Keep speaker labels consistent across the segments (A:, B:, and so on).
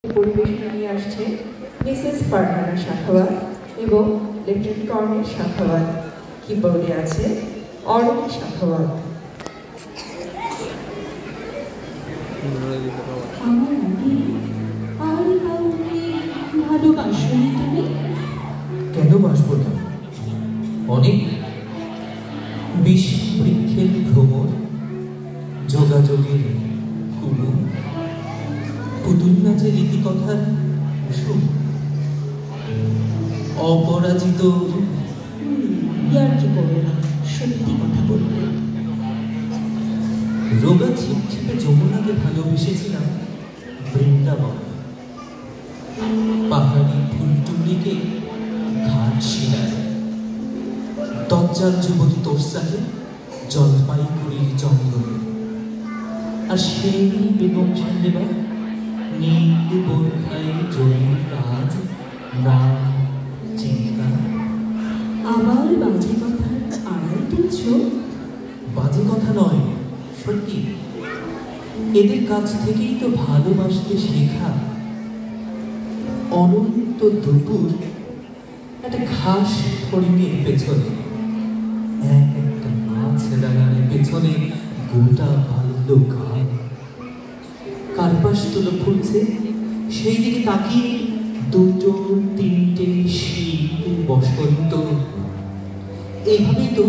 A: পরিবেশনা নিয়ে আসছে মিসেস ফারহানা সাখাওয়াত এবং লেফটেন্যান্ট কর্নেল সাখাওয়াত। কিবোর্ডে আছে অরুণ সাখাওয়াত।
B: আমার আগে আর কাউকে ভালোবাসোনি তুমি?
C: কেন বাসবো না? অনেক বিষ বৃক্ষের ভ্রমর, যোগাযোগের কুমু, পুতুল নাচের রীতিকথার সুর, অপরাজিত
B: আর কি করবে না, সত্যি কথা বলবে।
C: রোগা ছিপছিপে যমুনাকে ভালোবেসেছিলাম বৃন্দাবন, পাহাড়ি ফুলটুলিকে ঘাট শিলায়, দজ্জাল যুবতী তোরসাকে জলপাইগুড়ির জঙ্গলে, আর সেই বেগম সাহেবা নীল বোরখায় জয়ী কাজ না চিন্তা।
B: আবার বাজে কথার আড়াল তুলছ?
C: বাজে কথা নয়, সত্যি। এদের কাছ থেকেই তো ভালোবাসতে শেখা। অনন্ত দুপুর একটা ঘাস হরিণের পেছনে, একটা মাছ রাঙানের পেছনে গোটা বাল্য গান। কার্পাস তুলো ফুলছে, সেই দিকে তাকিয়ে দুটো তিনটে শীত বসন্ত। এইভাবেই তো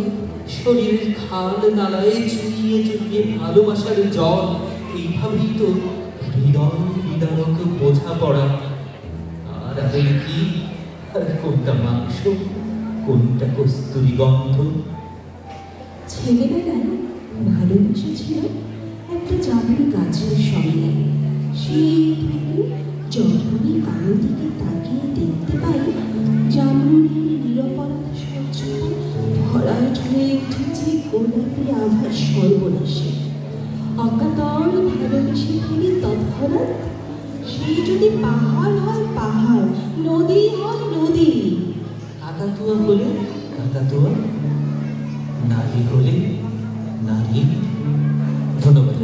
C: শরীরের খাল নালায় চুইয়ে চুইয়ে ভালোবাসার জল, এইভাবেই তো হৃদয় বিদারক বোঝাপড়া। আর আগে কি, কোনটা মাংস, কোনটা কস্তুরী গন্ধ।
B: ছেলেবেলায় ভালোবাসা ছিল একটা জামরুল গাছের সঙ্গে। সেই থেকে যখনই কারো দিকে তাকিয়ে দেখতে পাই, জামরুলের নিরপরাধ স্বচ্ছতা ভরাট হয়ে উঠেছে গোলাপি আভার সর্বনাশে। অকাতর ভালোবেসে ফেলি তৎক্ষণাৎ। সে যদি পাহাড় হয় পাহাড়, নদী হয় নদী।
C: কাকাতুয়া হলে কাকাতুয়া, নারী হলে নারী। ধন্যবাদ।